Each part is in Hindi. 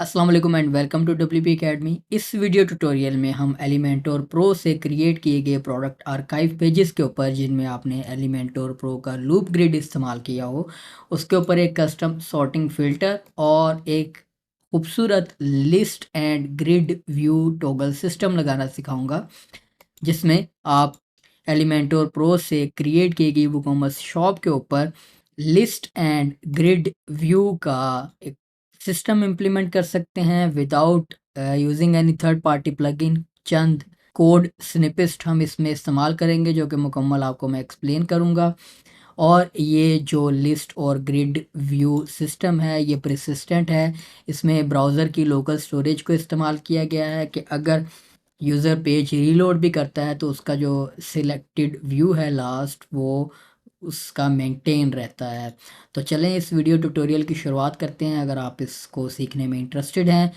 अस्सलाम वालेकुम and welcome to WP academy. इस वीडियो ट्यूटोरियल में हम एलिमेंटोर प्रो से क्रिएट किए गए प्रोडक्ट आर्काइव पेजेस के ऊपर, जिनमें आपने एलिमेंटोर प्रो का लूप ग्रिड इस्तेमाल किया हो, उसके ऊपर एक कस्टम सॉर्टिंग फिल्टर और एक खूबसूरत list and grid view toggle system लगाना सिखाऊंगा, जिसमें आप एलिमेंटोर प्रो से क्रिएट की गई वूकॉमर्स शॉप के ऊपर लिस्ट एंड ग्रिड व्यू का एक सिस्टम इम्प्लीमेंट कर सकते हैं without using any third party plugin. चंद कोड स्निपेस्ट हम इसमें इस्तेमाल करेंगे, जो कि मुकम्मल आपको मैं एक्सप्लेन करूंगा। और ये जो लिस्ट और ग्रिड व्यू सिस्टम है, ये परसिस्टेंट है। इसमें ब्राउज़र की लोकल स्टोरेज को इस्तेमाल किया गया है कि अगर यूज़र पेज रीलोड भी करता है तो उसका जो सिलेक्टेड व्यू है लास्ट, वो उसका मेंटेन रहता है। तो चलें इस वीडियो ट्यूटोरियल की शुरुआत करते हैं। अगर आप इसको सीखने में इंटरेस्टेड हैं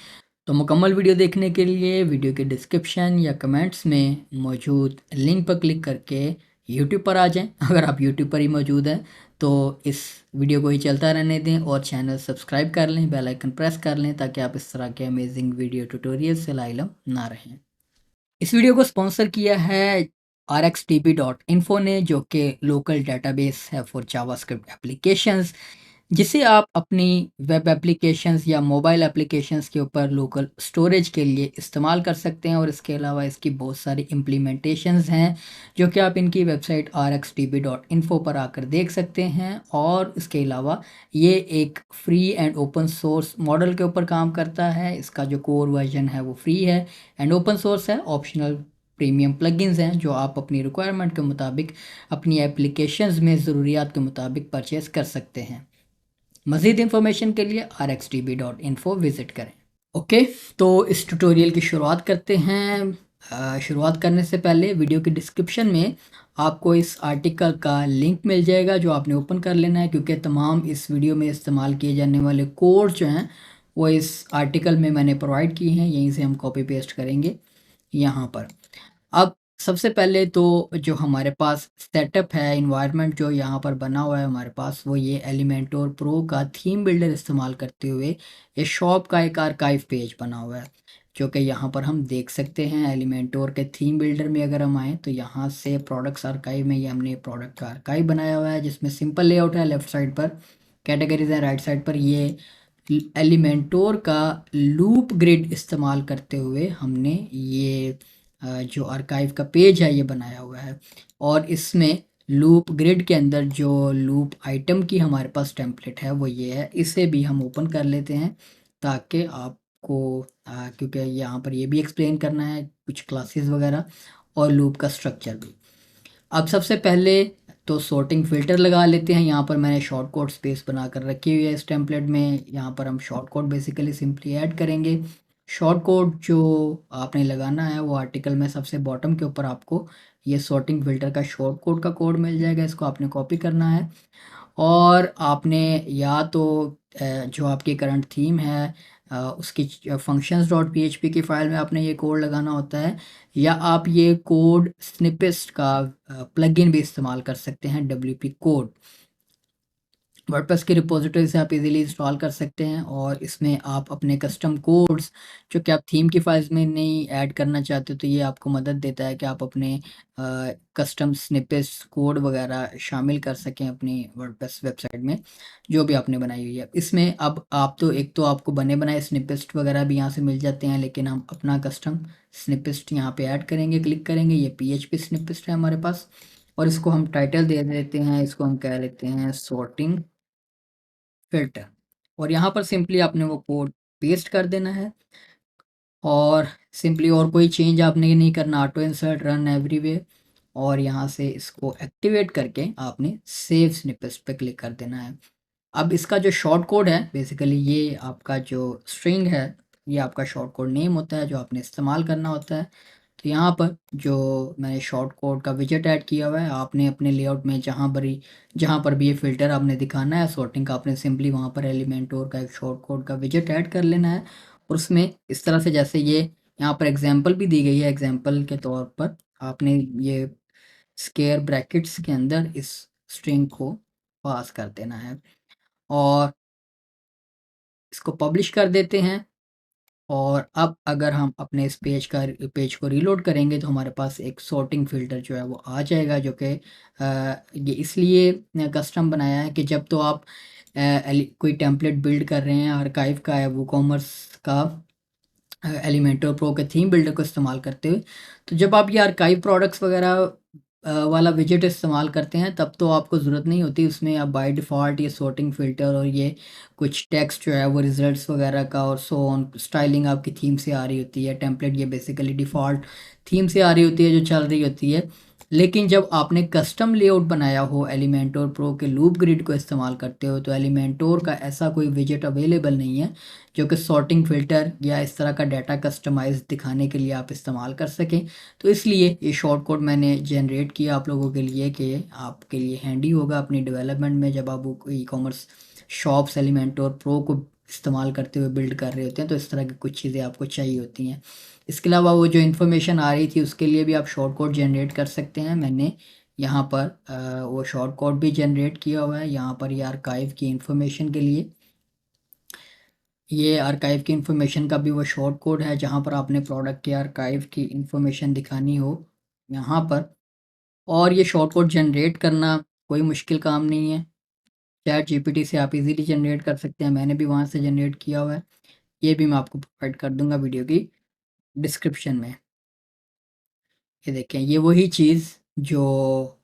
तो मुकम्मल वीडियो देखने के लिए वीडियो के डिस्क्रिप्शन या कमेंट्स में मौजूद लिंक पर क्लिक करके यूट्यूब पर आ जाएं। अगर आप यूट्यूब पर ही मौजूद हैं तो इस वीडियो को ही चलता रहने दें और चैनल सब्सक्राइब कर लें, बेल आइकन प्रेस कर लें, ताकि आप इस तरह के अमेजिंग वीडियो ट्यूटोरियल से लाइलम ना रहें। इस वीडियो को स्पॉन्सर किया है rxdb.info ने, जो कि लोकल डेटाबेस है फॉर जावास्क्रिप्ट एप्लीकेशंस, जिसे आप अपनी वेब एप्लीकेशंस या मोबाइल एप्लीकेशंस के ऊपर लोकल स्टोरेज के लिए इस्तेमाल कर सकते हैं। और इसके अलावा इसकी बहुत सारी इम्प्लीमेंटेशंस हैं, जो कि आप इनकी वेबसाइट rxdb.info पर आकर देख सकते हैं। और इसके अलावा ये एक free and open source model के ऊपर काम करता है। इसका जो कोर वर्जन है वो फ्री है एंड ओपन सोर्स है। ऑप्शनल प्रीमियम प्लगइन्स हैं जो आप अपनी रिक्वायरमेंट के मुताबिक अपनी एप्लीकेशंस में ज़रूरियात के मुताबिक परचेज़ कर सकते हैं। मज़ीद इन्फॉर्मेशन के लिए rxdb.info विज़िट करें। ओके, तो इस ट्यूटोरियल की शुरुआत करते हैं। शुरुआत करने से पहले वीडियो के डिस्क्रिप्शन में आपको इस आर्टिकल का लिंक मिल जाएगा, जो आपने ओपन कर लेना है, क्योंकि तमाम इस वीडियो में इस्तेमाल किए जाने वाले कोड जो हैं वो इस आर्टिकल में मैंने प्रोवाइड किए हैं। यहीं से हम कॉपी पेस्ट करेंगे यहाँ पर। अब सबसे पहले तो जो हमारे पास सेटअप है, इन्वायरमेंट जो यहाँ पर बना हुआ है हमारे पास, वो ये एलिमेंटोर प्रो का थीम बिल्डर इस्तेमाल करते हुए ये शॉप का एक आर्काइव पेज बना हुआ है, जो कि यहाँ पर हम देख सकते हैं। एलिमेंटोर के थीम बिल्डर में अगर हम आएँ तो यहाँ से प्रोडक्ट्स आर्काइव में ये हमने प्रोडक्ट का आर्काइव बनाया हुआ है, जिसमें सिंपल लेआउट है। लेफ्ट साइड पर कैटेगरीज है, राइट साइड पर ये एलिमेंटोर का लूप ग्रिड इस्तेमाल करते हुए हमने ये जो आर्काइव का पेज है ये बनाया हुआ है। और इसमें लूप ग्रिड के अंदर जो लूप आइटम की हमारे पास टेम्पलेट है वो ये है। इसे भी हम ओपन कर लेते हैं ताकि आपको क्योंकि यहाँ पर ये भी एक्सप्लेन करना है कुछ क्लासेस वगैरह और लूप का स्ट्रक्चर भी। अब सबसे पहले तो सॉर्टिंग फ़िल्टर लगा लेते हैं। यहाँ पर मैंने शॉर्ट कोड स्पेस बनाकर रखी हुई है इस टेम्पलेट में। यहाँ पर हम short code basically simply add करेंगे। शॉर्ट कोड जो आपने लगाना है वो आर्टिकल में सबसे बॉटम के ऊपर आपको ये सॉर्टिंग फ़िल्टर का शॉर्ट कोड का कोड मिल जाएगा। इसको आपने कॉपी करना है और आपने या तो जो आपकी करंट थीम है उसकी फंक्शंस डॉट पीएचपी की फ़ाइल में आपने ये कोड लगाना होता है, या आप ये कोड स्निपेस्ट का प्लगइन भी इस्तेमाल कर सकते हैं, डब्ल्यूपी कोड। वर्डप्रेस की रिपोजिटरी से आप इजीली इंस्टॉल कर सकते हैं और इसमें आप अपने कस्टम कोड्स जो कि आप थीम की फाइल्स में नहीं ऐड करना चाहते, तो ये आपको मदद देता है कि आप अपने कस्टम स्निपेट्स कोड वगैरह शामिल कर सकें अपनी वर्डप्रेस वेबसाइट में जो भी आपने बनाई हुई है। इसमें अब आप तो एक तो आपको बने बनाए स्निपेट्स वगैरह भी यहाँ से मिल जाते हैं, लेकिन हम अपना कस्टम स्निपेस्ट यहाँ पे ऐड करेंगे, क्लिक करेंगे। ये पीएचपी स्निपेस्ट है हमारे पास और इसको हम टाइटल दे देते हैं, इसको हम कह लेते हैं सॉर्टिंग फिल्टर। और यहाँ पर सिंपली आपने वो कोड पेस्ट कर देना है और सिंपली और कोई चेंज आपने नहीं करना। ऑटो इंसर्ट रन एवरीवेयर और यहाँ से इसको एक्टिवेट करके आपने सेव स्निपेट्स पे क्लिक कर देना है। अब इसका जो शॉर्ट कोड है बेसिकली ये आपका जो स्ट्रिंग है, ये आपका शॉर्ट कोड नेम होता है जो आपने इस्तेमाल करना होता है। तो यहाँ पर जो मैंने शॉर्ट कोड का विजेट ऐड किया हुआ है, आपने अपने लेआउट में जहाँ पर भी ये फ़िल्टर आपने दिखाना है सॉर्टिंग का, आपने सिंपली वहाँ पर एलिमेंटोर का एक शॉर्ट कोड का विजेट ऐड कर लेना है। और उसमें इस तरह से, जैसे ये यहाँ पर एग्जांपल भी दी गई है, एग्जांपल के तौर पर आपने ये स्क्वायर ब्रैकेट्स के अंदर इस स्ट्रिंग को पास कर देना है और इसको पब्लिश कर देते हैं। और अब अगर हम अपने इस पेज को रीलोड करेंगे तो हमारे पास एक सॉर्टिंग फ़िल्टर जो है वो आ जाएगा, जो कि ये इसलिए कस्टम बनाया है कि जब तो आप कोई टेम्पलेट बिल्ड कर रहे हैं आर्काइव का या वूकॉमर्स का एलिमेंटर प्रो के थीम बिल्डर को इस्तेमाल करते हुए, तो जब आप ये आर्काइव प्रोडक्ट्स वगैरह वाला विजेट इस्तेमाल करते हैं तब तो आपको ज़रूरत नहीं होती, उसमें आप बाय डिफ़ॉल्ट ये सॉर्टिंग फ़िल्टर और ये कुछ टेक्स्ट जो है वो रिजल्ट्स वगैरह का और सो ऑन स्टाइलिंग आपकी थीम से आ रही होती है, टेम्पलेट ये बेसिकली डिफ़ॉल्ट थीम से आ रही होती है जो चल रही होती है। लेकिन जब आपने कस्टम लेआउट बनाया हो एलिमेंटोर प्रो के लूप ग्रिड को इस्तेमाल करते हो, तो एलिमेंटोर का ऐसा कोई विजेट अवेलेबल नहीं है जो कि सॉर्टिंग फ़िल्टर या इस तरह का डाटा कस्टमाइज़ दिखाने के लिए आप इस्तेमाल कर सकें। तो इसलिए ये शॉर्ट कोड मैंने जनरेट किया आप लोगों के लिए कि आपके लिए हैंडी होगा अपनी डेवलपमेंट में, जब आप वो ई कॉमर्स शॉप्स एलिमेंटोर प्रो को इस्तेमाल करते हुए बिल्ड कर रहे होते हैं, तो इस तरह की कुछ चीज़ें आपको चाहिए होती हैं। इसके अलावा वो जो इन्फॉर्मेशन आ रही थी उसके लिए भी आप शॉर्ट कोड जनरेट कर सकते हैं। मैंने यहाँ पर वो शॉर्ट कोड भी जनरेट किया हुआ है। यहाँ पर ये आर्काइव की इन्फॉर्मेशन के लिए, ये आर्काइव की इन्फॉर्मेशन का भी वो शॉर्ट कोड है जहाँ पर आपने प्रोडक्ट के आर्काइव की इन्फॉर्मेशन दिखानी हो यहाँ पर। और ये शॉर्ट कोड जनरेट करना कोई मुश्किल काम नहीं है, चैट जीपीटी से आप इजीली जनरेट कर सकते हैं, मैंने भी वहाँ से जनरेट किया हुआ है। ये भी मैं आपको प्रोवाइड कर दूंगा वीडियो की डिस्क्रिप्शन में। ये देखें, ये वही चीज़ जो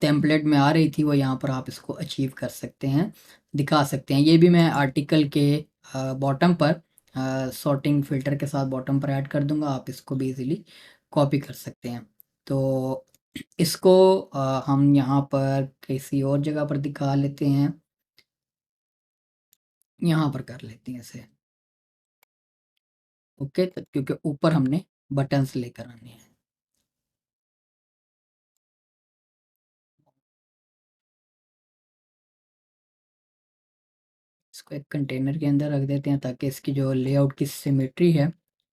टेम्पलेट में आ रही थी वो यहाँ पर आप इसको अचीव कर सकते हैं, दिखा सकते हैं। ये भी मैं आर्टिकल के बॉटम पर सॉर्टिंग फ़िल्टर के साथ बॉटम पर ऐड कर दूंगा, आप इसको भी इजीली कॉपी कर सकते हैं। तो इसको हम यहाँ पर किसी और जगह पर दिखा लेते हैं, यहाँ पर कर लेते हैं इसे। ओके, तो क्योंकि ऊपर हमने बटन्स लेकर आने हैं। इसको एक कंटेनर के अंदर रख देते हैं ताकि इसकी जो लेआउट की सिमेट्री है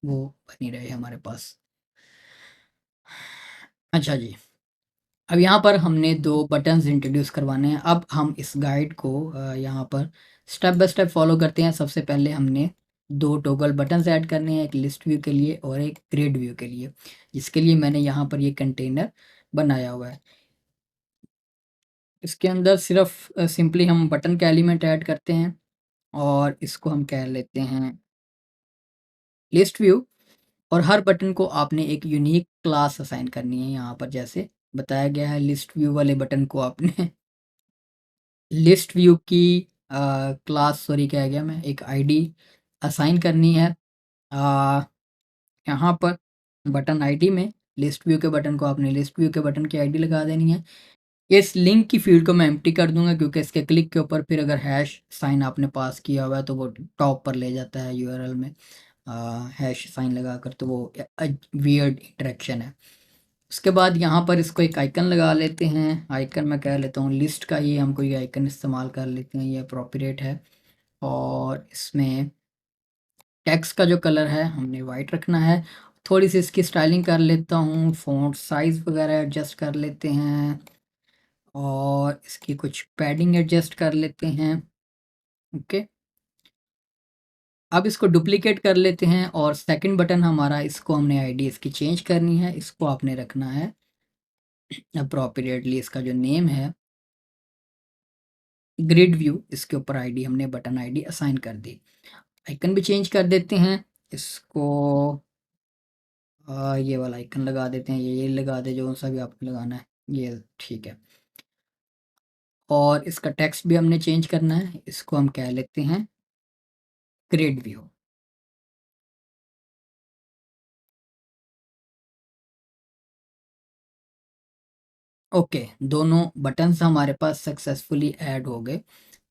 वो बनी रहे हमारे पास। अच्छा जी, अब यहाँ पर हमने 2 बटन्स इंट्रोड्यूस करवाने हैं। अब हम इस गाइड को यहाँ पर स्टेप बाय स्टेप फॉलो करते हैं। सबसे पहले हमने 2 टॉगल बटन्स ऐड करने हैं, एक लिस्ट व्यू के लिए और एक ग्रिड व्यू के लिए, जिसके लिए मैंने यहाँ पर ये कंटेनर बनाया हुआ है। इसके अंदर सिर्फ सिंपली हम बटन का एलिमेंट ऐड करते हैं और इसको हम कह लेते हैं लिस्ट व्यू। और हर बटन को आपने एक यूनिक क्लास असाइन करनी है। यहाँ पर जैसे बताया गया है, लिस्ट व्यू वाले बटन को आपने लिस्ट व्यू की क्लास, सॉरी क्या गया मैं, एक आईडी असाइन करनी है। यहाँ पर बटन आईडी में लिस्ट व्यू के बटन को आपने लिस्ट व्यू के बटन की आईडी लगा देनी है। इस लिंक की फील्ड को मैं एम्प्टी कर दूंगा क्योंकि इसके क्लिक के ऊपर फिर अगर हैश साइन आपने पास किया हुआ है तो वो टॉप पर ले जाता है यूआरएल में, हैश साइन लगाकर, तो वो वियर्ड इंटरेक्शन है। उसके बाद यहाँ पर इसको एक आइकन लगा लेते हैं। आइकन मैं कह लेता हूँ लिस्ट का ही हम कोई आइकन इस्तेमाल कर लेते हैं, ये अप्रोप्रिएट है। और इसमें टेक्स्ट का जो कलर है हमने वाइट रखना है। थोड़ी सी इसकी स्टाइलिंग कर लेता हूँ, फ़ॉन्ट साइज़ वगैरह एडजस्ट कर लेते हैं और इसकी कुछ पैडिंग एडजस्ट कर लेते हैं। ओके, अब इसको डुप्लीकेट कर लेते हैं और सेकंड बटन हमारा, इसको हमने आईडी इसकी चेंज करनी है। इसको आपने रखना है अप्रोप्रिएटली, इसका जो नेम है ग्रिड व्यू, इसके ऊपर आईडी हमने बटन आईडी असाइन कर दी। आइकन भी चेंज कर देते हैं, इसको ये वाला आइकन लगा देते हैं, ये लगा दे जो सा भी आपको लगाना है, ये ठीक है। और इसका टेक्स्ट भी हमने चेंज करना है, इसको हम कह लेते हैं ग्रिड व्यू। ओके, दोनों बटन्स हमारे पास सक्सेसफुली ऐड हो गए।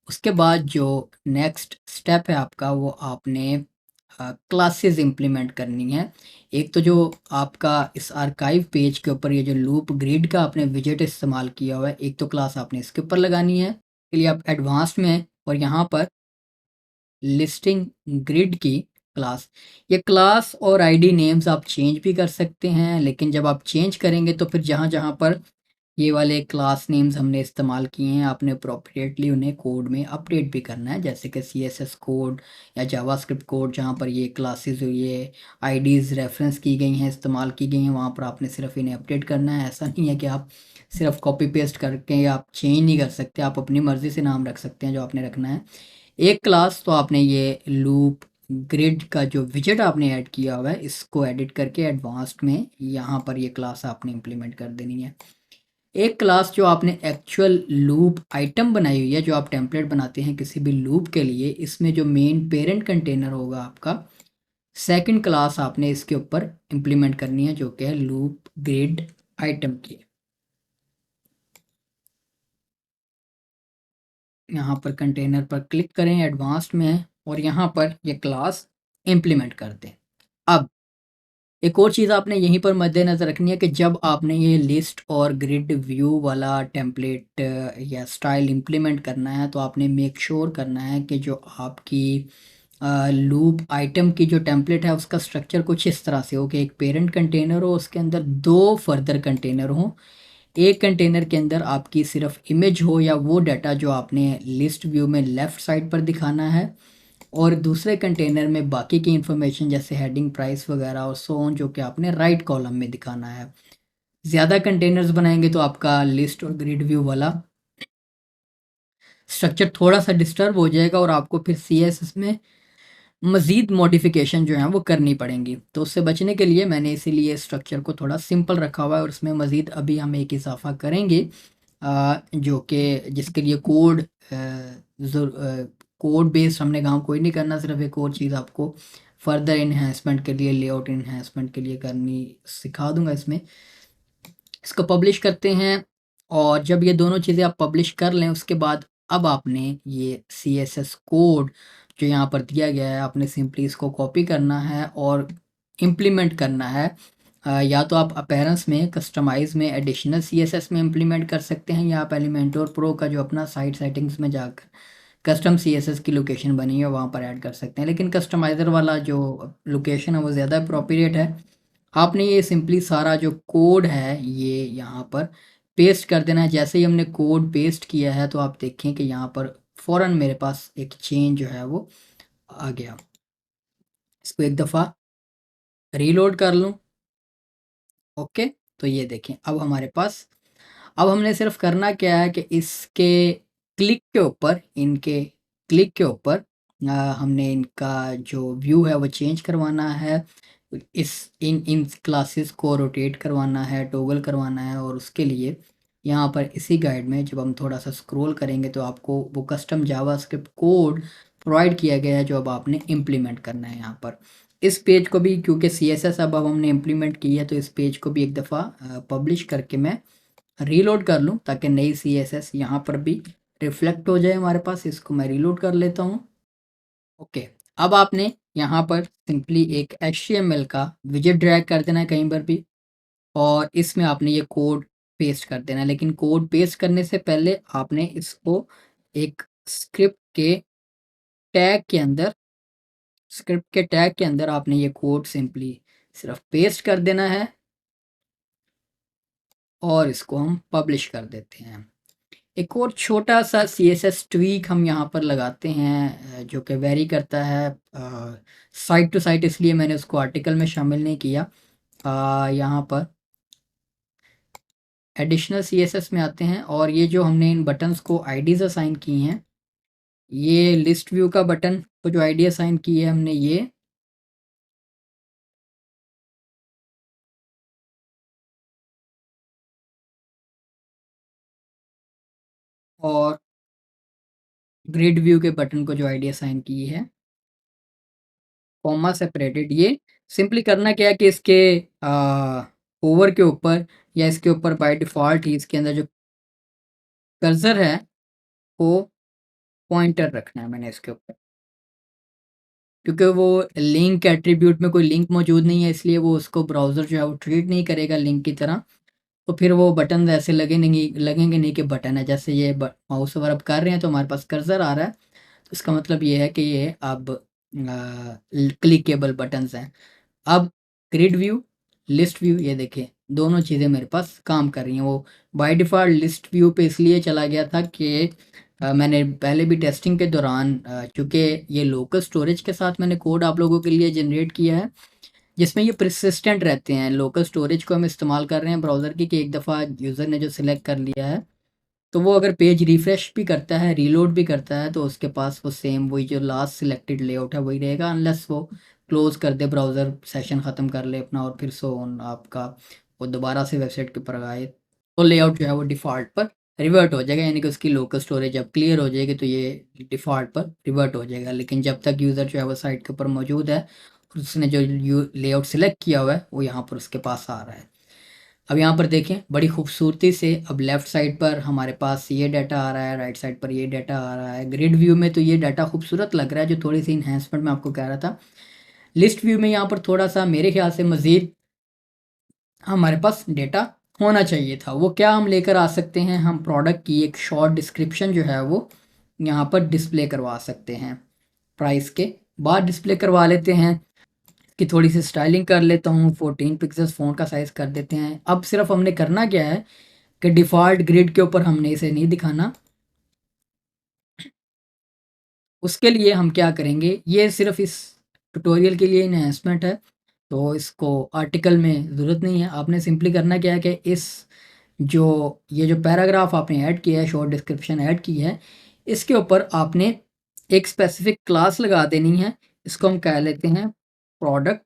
उसके बाद जो नेक्स्ट स्टेप है आपका, वो आपने क्लासेस इम्प्लीमेंट करनी है। एक तो जो आपका इस आर्काइव पेज के ऊपर ये जो लूप ग्रिड का आपने विजेट इस्तेमाल किया हुआ है, एक तो क्लास आपने इसके ऊपर लगानी है। के लिए आप एडवांस्ड में हैं और यहाँ पर लिस्टिंग ग्रिड की क्लास, ये क्लास और आईडी नेम्स आप चेंज भी कर सकते हैं, लेकिन जब आप चेंज करेंगे तो फिर जहाँ जहाँ पर ये वाले क्लास नेम्स हमने इस्तेमाल किए हैं, आपने अप्रोप्रिएटली उन्हें कोड में अपडेट भी करना है, जैसे कि सीएसएस कोड या जावास्क्रिप्ट कोड जहाँ पर ये क्लासेस ये आईडीज़ रेफरेंस की गई हैं, इस्तेमाल की गई हैं, वहाँ पर आपने सिर्फ इन्हें अपडेट करना है। ऐसा नहीं है कि आप सिर्फ कॉपी पेस्ट करके या आप चेंज नहीं कर सकते, आप अपनी मर्ज़ी से नाम रख सकते हैं जो आपने रखना है। एक क्लास तो आपने ये लूप ग्रिड का जो विजेट आपने ऐड किया हुआ है, इसको एडिट करके एडवांस्ड में यहाँ पर ये क्लास आपने इम्प्लीमेंट कर देनी है। एक क्लास जो आपने एक्चुअल लूप आइटम बनाई हुई है, जो आप टेम्पलेट बनाते हैं किसी भी लूप के लिए, इसमें जो मेन पेरेंट कंटेनर होगा आपका, सेकंड क्लास आपने इसके ऊपर इम्प्लीमेंट करनी है, जो कि है लूप ग्रिड आइटम की। यहाँ पर कंटेनर पर क्लिक करें, एडवांस्ड में है, और यहाँ पर ये क्लास इम्प्लीमेंट कर दें। अब एक और चीज़ आपने यहीं पर मद्देनज़र रखनी है कि जब आपने ये लिस्ट और ग्रिड व्यू वाला टेम्पलेट या स्टाइल इम्प्लीमेंट करना है, तो आपने मेक श्योर करना है कि जो आपकी लूप आइटम की जो टेम्पलेट है उसका स्ट्रक्चर कुछ इस तरह से हो कि एक पेरेंट कंटेनर हो, उसके अंदर दो फर्दर कंटेनर हों। एक कंटेनर के अंदर आपकी सिर्फ इमेज हो या वो डाटा जो आपने लिस्ट व्यू में लेफ़्ट साइड पर दिखाना है, और दूसरे कंटेनर में बाकी की इन्फॉर्मेशन जैसे हेडिंग, प्राइस वगैरह और सो ऑन, जो कि आपने राइट कॉलम में दिखाना है। ज़्यादा कंटेनर्स बनाएंगे तो आपका लिस्ट और ग्रिड व्यू वाला स्ट्रक्चर थोड़ा-सा डिस्टर्ब हो जाएगा और आपको फिर सीएसएस में मज़ीद मॉडिफ़िकेशन जो हैं वो करनी पड़ेंगी। तो उससे बचने के लिए मैंने इसीलिए स्ट्रक्चर को थोड़ा सिंपल रखा हुआ है, और उसमें मज़ीद अभी हम एक इज़ाफ़ा करेंगे जो कि जिसके लिए कोड बेस्ड हमने काम कोई नहीं करना, सिर्फ एक और चीज़ आपको फर्दर एनहांसमेंट के लिए, लेआउट एनहांसमेंट के लिए करनी सिखा दूँगा इसमें। इसको पब्लिश करते हैं, और जब ये दोनों चीज़ें आप पब्लिश कर लें उसके बाद अब आपने ये सीएसएस कोड जो यहाँ पर दिया गया है, आपने सिंपली इसको कॉपी करना है और इम्प्लीमेंट करना है। या तो आप अपीयरेंस में, कस्टमाइज़ में, एडिशनल सीएसएस में इम्प्लीमेंट कर सकते हैं, या आप एलिमेंटोर प्रो का जो अपना साइट सेटिंग्स में जाकर कस्टम सीएसएस की लोकेशन बनी है वहाँ पर ऐड कर सकते हैं। लेकिन कस्टमाइज़र वाला जो लोकेशन है वो ज़्यादा अप्रोप्रिएट है। आपने ये सिंपली सारा जो कोड है ये यहाँ पर पेस्ट कर देना है। जैसे ही हमने कोड पेस्ट किया है तो आप देखें कि यहाँ पर फ़ौरन मेरे पास एक चेंज जो है वो आ गया। इसको एक दफ़ा रीलोड कर लूँ। ओके, तो ये देखें अब हमारे पास, अब हमने सिर्फ करना क्या है कि इसके क्लिक के ऊपर, इनके क्लिक के ऊपर हमने इनका जो व्यू है वो चेंज करवाना है। इस इन इन क्लासेस को रोटेट करवाना है, टॉगल करवाना है, और उसके लिए यहाँ पर इसी गाइड में जब हम थोड़ा सा स्क्रॉल करेंगे तो आपको वो कस्टम जावास्क्रिप्ट कोड प्रोवाइड किया गया है जो अब आपने इम्प्लीमेंट करना है यहाँ पर। इस पेज को भी, क्योंकि सीएसएस अब हमने इम्प्लीमेंट की है, तो इस पेज को भी एक दफ़ा पब्लिश करके मैं रीलोड कर लूँ ताकि नई सीएसएस यहाँ पर भी रिफ्लेक्ट हो जाए हमारे पास। इसको मैं रीलोड कर लेता हूँ। ओके, अब आपने यहाँ पर सिंपली एक एचटीएमएल का विजेट ड्रैग कर देना है कहीं पर भी, और इसमें आपने ये कोड पेस्ट कर देना है। लेकिन कोड पेस्ट करने से पहले आपने इसको एक टैग के अंदर स्क्रिप्ट के टैग के अंदर आपने ये कोड सिंपली सिर्फ पेस्ट कर देना है, और इसको हम पब्लिश कर देते हैं। एक और छोटा-सा सीएसएस ट्वीक हम यहाँ पर लगाते हैं जो कि वैरी करता है साइट टू साइट, इसलिए मैंने उसको आर्टिकल में शामिल नहीं किया। यहाँ पर एडिशनल सीएसएस में आते हैं, और ये जो हमने इन बटन्स को आईडीज़ असाइन की हैं, ये लिस्ट व्यू का बटन को जो आईडी असाइन की है हमने ये, और ग्रिड व्यू के बटन को जो आईडी असाइन की है कॉमा सेपरेटेड, ये सिंपली करना क्या है कि इसके ओवर के ऊपर या इसके ऊपर बाय डिफ़ॉल्ट ही इसके अंदर जो कर्सर है वो पॉइंटर रखना है मैंने इसके ऊपर, क्योंकि वो लिंक एट्रीब्यूट में कोई लिंक मौजूद नहीं है, इसलिए वो उसको ब्राउज़र जो है वो ट्रीट नहीं करेगा लिंक की तरह। तो फिर वो बटन ऐसे लगेंगे नहीं कि बटन है। जैसे ये माउस ओवर अब कर रहे हैं तो हमारे पास कर्सर आ रहा है, तो इसका मतलब ये है कि ये अब क्लिकेबल बटन्स हैं। अब ग्रिड व्यू, लिस्ट व्यू, ये देखें दोनों चीज़ें मेरे पास काम कर रही हैं। वो बाय डिफ़ॉल्ट लिस्ट व्यू पे इसलिए चला गया था कि मैंने पहले भी टेस्टिंग के दौरान चूँकि ये लोकल स्टोरेज के साथ मैंने कोड आप लोगों के लिए जनरेट किया है, जिसमें ये persistent रहते हैं। लोकल स्टोरेज को हम इस्तेमाल कर रहे हैं ब्राउज़र की कि एक दफ़ा यूज़र ने जो सिलेक्ट कर लिया है, तो वो अगर पेज रिफ्रेश भी करता है, रीलोड भी करता है, तो उसके पास वो सेम वही जो लास्ट सिलेक्टेड लेआउट है वही रहेगा, अनलेस वो क्लोज़ कर दे, ब्राउज़र सेशन ख़त्म कर ले अपना और फिर सो ऑन आपका वो दोबारा से वेबसाइट के ऊपर आए, तो लेआउट जो है वो डिफ़ॉल्ट पर रिवर्ट हो जाएगा, यानी कि उसकी लोकल स्टोरेज जब क्लियर हो जाएगी तो ये डिफ़ॉल्ट पर रिवर्ट हो जाएगा। लेकिन जब तक यूज़र जो है वो साइट के ऊपर मौजूद है, उसने जो लेआउट सिलेक्ट किया हुआ है वो यहाँ पर उसके पास आ रहा है। अब यहाँ पर देखें बड़ी खूबसूरती से अब लेफ़्ट साइड पर हमारे पास ये डाटा आ रहा है, राइट साइड पर ये डाटा आ रहा है। ग्रिड व्यू में तो ये डाटा खूबसूरत लग रहा है, जो थोड़ी सी इन्हेंसमेंट मैं आपको कह रहा था। लिस्ट व्यू में यहाँ पर थोड़ा-सा मेरे ख़्याल से मज़ीद हमारे पास डेटा होना चाहिए था। वो क्या हम लेकर आ सकते हैं, हम प्रोडक्ट की एक शॉर्ट डिस्क्रिप्शन जो है वो यहाँ पर डिस्प्ले करवा सकते हैं। प्राइस के बाद डिस्प्ले करवा लेते हैं कि थोड़ी सी स्टाइलिंग कर लेता हूँ, 14 पिक्सेल्स फ़ॉन्ट का साइज़ कर देते हैं। अब सिर्फ़ हमने करना क्या है कि डिफ़ॉल्ट ग्रिड के ऊपर हमने इसे नहीं दिखाना। उसके लिए हम क्या करेंगे, ये सिर्फ़ इस ट्यूटोरियल के लिए एनहांसमेंट है, तो इसको आर्टिकल में ज़रूरत नहीं है। आपने सिंपली करना क्या है कि इस जो ये जो पैराग्राफ आपने ऐड किया है, शॉर्ट डिस्क्रिप्शन ऐड की है, इसके ऊपर आपने एक स्पेसिफिक क्लास लगा देनी है। इसको हम कह लेते हैं प्रोडक्ट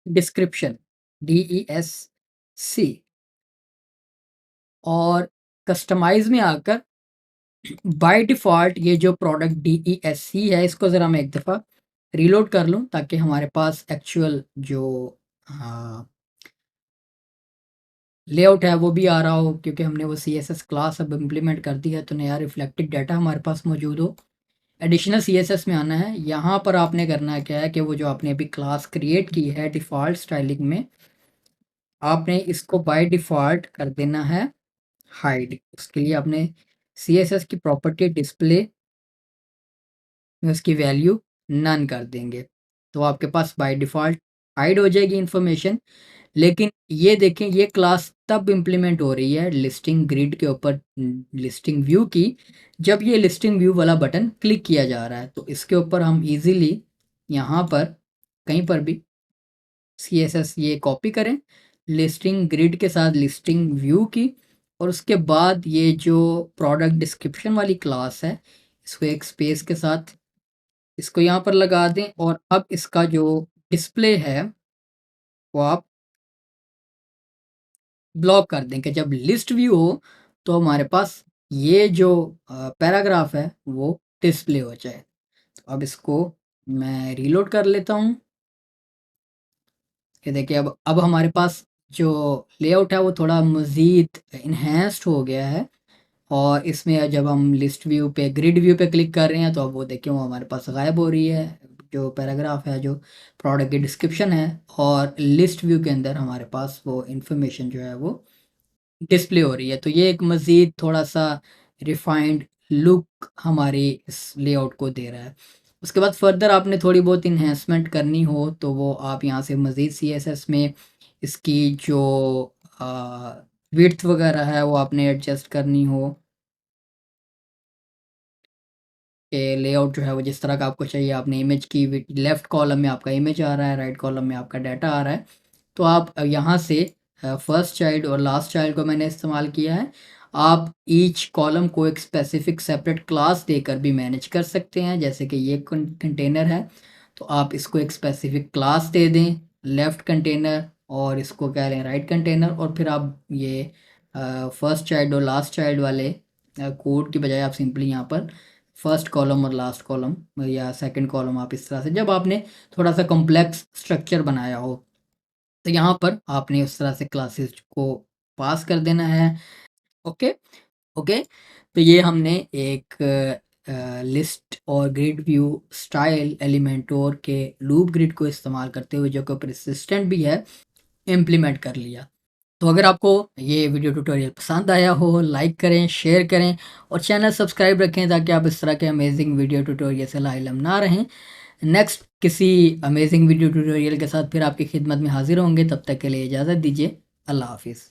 डिस्क्रिप्शन, DESC। और कस्टमाइज़ में आकर बाय डिफ़ॉल्ट ये जो प्रोडक्ट DESC है, इसको ज़रा मैं एक दफ़ा रीलोड कर लूँ ताकि हमारे पास एक्चुअल जो हाँ, लेआउट है वो भी आ रहा हो, क्योंकि हमने वो CSS क्लास अब इम्प्लीमेंट कर दी है, तो नया रिफ्लेक्टेड डाटा हमारे पास मौजूद हो। एडिशनल CSS में आना है। यहाँ पर आपने करना क्या है कि वो जो आपने अभी क्लास क्रिएट की है डिफ़ॉल्ट स्टाइलिंग में, आपने इसको बाय डिफ़ॉल्ट कर देना है हाइड। उसके लिए आपने CSS की प्रॉपर्टी डिस्प्ले में उसकी वैल्यू नन कर देंगे, तो आपके पास बाय डिफ़ॉल्ट हाइड हो जाएगी इन्फॉर्मेशन। लेकिन ये देखें, ये क्लास तब इम्प्लीमेंट हो रही है लिस्टिंग ग्रिड के ऊपर, लिस्टिंग व्यू की, जब ये लिस्टिंग व्यू वाला बटन क्लिक किया जा रहा है। तो इसके ऊपर हम इजीली यहाँ पर कहीं पर भी CSS ये कॉपी करें, लिस्टिंग ग्रिड के साथ लिस्टिंग व्यू की, और उसके बाद ये जो प्रोडक्ट डिस्क्रिप्शन वाली क्लास है, इसको एक स्पेस के साथ इसको यहाँ पर लगा दें, और अब इसका जो डिस्प्ले है वो आप ब्लॉक कर दें कि जब लिस्ट व्यू हो तो हमारे पास ये जो पैराग्राफ है वो डिस्प्ले हो जाए। तो अब इसको मैं रीलोड कर लेता हूँ। ये देखिए अब हमारे पास जो लेआउट है वो थोड़ा मज़ीद इन्हेंस्ड हो गया है, और इसमें जब हम लिस्ट व्यू पे ग्रिड व्यू पे क्लिक कर रहे हैं तो अब वो देखिए वो हमारे पास गायब हो रही है, जो पैराग्राफ है, जो प्रोडक्ट की डिस्क्रिप्शन है, और लिस्ट व्यू के अंदर हमारे पास वो इन्फॉर्मेशन जो है वो डिस्प्ले हो रही है। तो ये एक मज़ीद थोड़ा-सा रिफ़ाइंड लुक हमारी इस लेआउट को दे रहा है। उसके बाद फ़र्दर आपने थोड़ी बहुत एनहांसमेंट करनी हो तो वो आप यहाँ से मज़ीद CSS में इसकी जो विड्थ वग़ैरह है वो आपने एडजस्ट करनी हो, कि लेआउट जो है वो जिस तरह का आपको चाहिए। आपने इमेज की लेफ़्ट कॉलम में आपका इमेज आ रहा है, राइट कॉलम में आपका डाटा आ रहा है। तो आप यहाँ से फर्स्ट चाइल्ड और लास्ट चाइल्ड को मैंने इस्तेमाल किया है। आप ईच कॉलम को एक स्पेसिफिक सेपरेट क्लास देकर भी मैनेज कर सकते हैं, जैसे कि ये कंटेनर है, तो आप इसको एक स्पेसिफिक क्लास दे दें, लेफ़्ट कंटेनर, और इसको कह लें राइट कंटेनर, और फिर आप ये फर्स्ट चाइल्ड और लास्ट चाइल्ड वाले कोड की बजाय आप सिंपली यहाँ पर फर्स्ट कॉलम और लास्ट कॉलम या सेकंड कॉलम, आप इस तरह से जब आपने थोड़ा सा कॉम्प्लेक्स स्ट्रक्चर बनाया हो तो यहाँ पर आपने उस तरह से क्लासेस को पास कर देना है। Okay, okay. तो ये हमने एक लिस्ट और ग्रिड व्यू स्टाइल एलिमेंटोर के लूप ग्रिड को इस्तेमाल करते हुए, जो कि persistent भी है, इम्प्लीमेंट कर लिया। तो अगर आपको ये वीडियो ट्यूटोरियल पसंद आया हो, लाइक करें, शेयर करें, और चैनल सब्सक्राइब रखें ताकि आप इस तरह के अमेजिंग वीडियो ट्यूटोरियल से लाइलम ना रहें। नेक्स्ट किसी अमेजिंग वीडियो ट्यूटोरियल के साथ फिर आपकी खिदमत में हाजिर होंगे। तब तक के लिए इजाज़त दीजिए। अल्लाह हाफिज़।